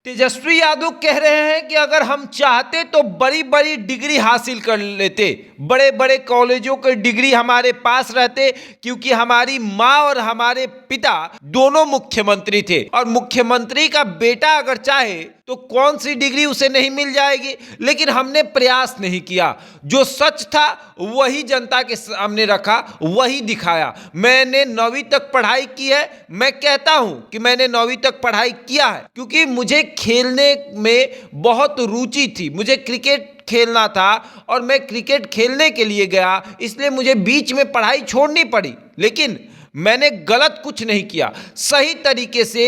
तेजस्वी यादव कह रहे हैं कि अगर हम चाहते तो बड़ी बड़ी डिग्री हासिल कर लेते, बड़े बड़े कॉलेजों के डिग्री हमारे पास रहते, क्योंकि हमारी माँ और हमारे पिता दोनों मुख्यमंत्री थे और मुख्यमंत्री का बेटा अगर चाहे तो कौन सी डिग्री उसे नहीं मिल जाएगी। लेकिन हमने प्रयास नहीं किया, जो सच था वही जनता के सामने रखा, वही दिखाया। मैंने 9वीं तक पढ़ाई की है, मैं कहता हूं कि मैंने 9वीं तक पढ़ाई किया है क्योंकि मुझे खेलने में बहुत रुचि थी, मुझे क्रिकेट खेलना था और मैं क्रिकेट खेलने के लिए गया, इसलिए मुझे बीच में पढ़ाई छोड़नी पड़ी। लेकिन मैंने गलत कुछ नहीं किया, सही तरीके से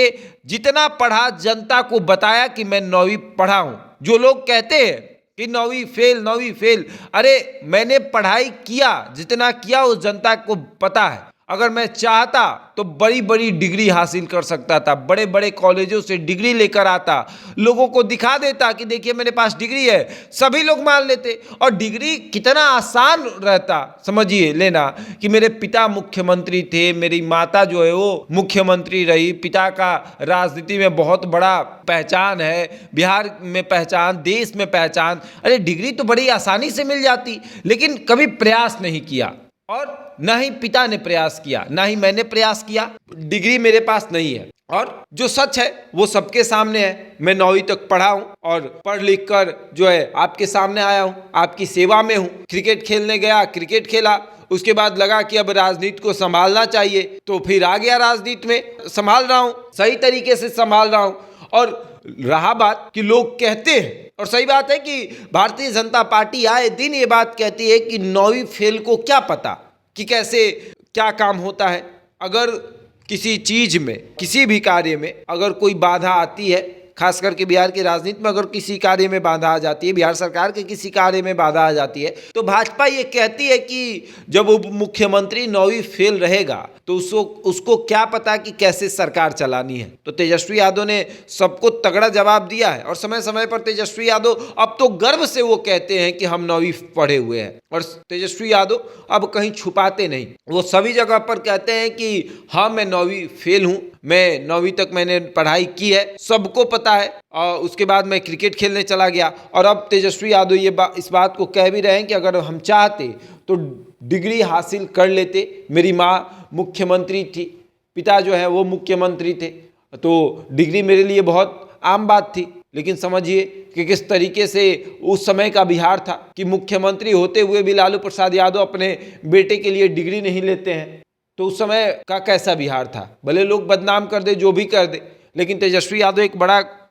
जितना पढ़ा जनता को बताया कि मैं 9वीं पढ़ा हूं। जो लोग कहते हैं कि 9वीं फेल 9वीं फेल, अरे मैंने पढ़ाई किया, जितना किया उस जनता को पता है। अगर मैं चाहता तो बड़ी बड़ी डिग्री हासिल कर सकता था, बड़े बड़े कॉलेजों से डिग्री लेकर आता, लोगों को दिखा देता कि देखिए मेरे पास डिग्री है, सभी लोग मान लेते। और डिग्री कितना आसान रहता समझिए लेना, कि मेरे पिता मुख्यमंत्री थे, मेरी माता जो है वो मुख्यमंत्री रही, पिता का राजनीति में बहुत बड़ा पहचान है, बिहार में पहचान, देश में पहचान। अरे डिग्री तो बड़ी आसानी से मिल जाती, लेकिन कभी प्रयास नहीं किया और ना ही पिता ने प्रयास किया, ना ही मैंने प्रयास किया। डिग्री मेरे पास नहीं है और जो सच है वो सबके सामने है। मैं 9वीं तक पढ़ा हूं और पढ़ लिख कर जो है आपके सामने आया हूं, आपकी सेवा में हूं। क्रिकेट खेलने गया, क्रिकेट खेला, उसके बाद लगा कि अब राजनीति को संभालना चाहिए, तो फिर आ गया राजनीति में, संभाल रहा हूं, सही तरीके से संभाल रहा हूं। और रहा बात कि लोग कहते हैं, और सही बात है कि भारतीय जनता पार्टी आए दिन ये बात कहती है कि 9वीं फेल को क्या पता कि कैसे क्या काम होता है। अगर किसी चीज में, किसी भी कार्य में अगर कोई बाधा आती है, खास करके बिहार की राजनीति में अगर किसी कार्य में बाधा आ जाती है, बिहार सरकार के किसी कार्य में बाधा आ जाती है, तो भाजपा ये कहती है कि जब उप मुख्यमंत्री 9वीं फेल रहेगा तो उसको क्या पता कि कैसे सरकार चलानी है। तो तेजस्वी यादव ने सबको तगड़ा जवाब दिया है और समय समय पर तेजस्वी यादव अब तो गर्व से वो कहते हैं कि हम 9वीं पढ़े हुए हैं। और तेजस्वी यादव अब कहीं छुपाते नहीं, वो सभी जगह पर कहते हैं कि हाँ मैं 9वीं फेल हूँ, मैं 9वीं तक मैंने पढ़ाई की है, सबको पता है। और उसके बाद मैं क्रिकेट खेलने चला गया। और अब तेजस्वी यादव इस बात को कह भी रहे हैं कि अगर हम चाहते तो डिग्री हासिल कर लेते। मेरी माँ मुख्यमंत्री थी, पिता जो है वो मुख्यमंत्री थे, तो डिग्री मेरे लिए बहुत आम बात थी। लेकिन समझिए कि किस तरीके से उस समय का बिहार था कि मुख्यमंत्री होते हुए भी लालू प्रसाद यादव अपने बेटे के लिए डिग्री नहीं लेते हैं। तो उस समय का कैसा बिहार था। भले लोग बदनाम कर दे, जो भी कर दे, लेकिन तेजस्वी यादव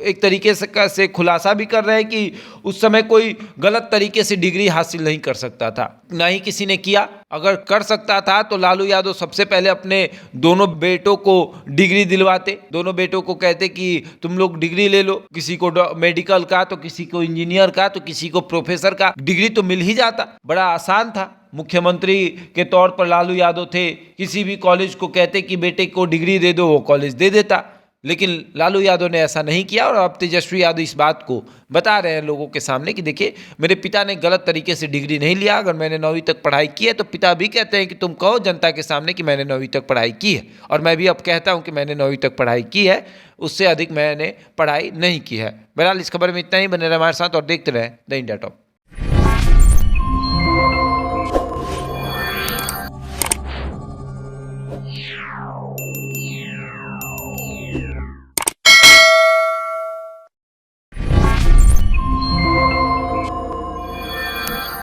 एक तरीके से खुलासा भी कर रहे हैं कि उस समय कोई गलत तरीके से डिग्री हासिल नहीं कर सकता था, ना ही किसी ने किया। अगर कर सकता था तो लालू यादव सबसे पहले अपने दोनों बेटों को डिग्री दिलवाते, दोनों बेटों को कहते कि तुम लोग डिग्री ले लो, किसी को मेडिकल का तो किसी को इंजीनियर का तो किसी को प्रोफेसर का, डिग्री तो मिल ही जाता, बड़ा आसान था। मुख्यमंत्री के तौर पर लालू यादव थे, किसी भी कॉलेज को कहते कि बेटे को डिग्री दे दो, वो कॉलेज दे देता। लेकिन लालू यादव ने ऐसा नहीं किया और अब तेजस्वी यादव इस बात को बता रहे हैं लोगों के सामने कि देखिए मेरे पिता ने गलत तरीके से डिग्री नहीं लिया, अगर मैंने 9वीं तक पढ़ाई की है तो पिता भी कहते हैं कि तुम कहो जनता के सामने कि मैंने 9वीं तक पढ़ाई की है। और मैं भी अब कहता हूं कि मैंने 9वीं तक पढ़ाई की है, उससे अधिक मैंने पढ़ाई नहीं की है। बहरहाल इस खबर में इतना ही। बने रहे हमारे साथ और देखते रहें द इंडिया टॉप।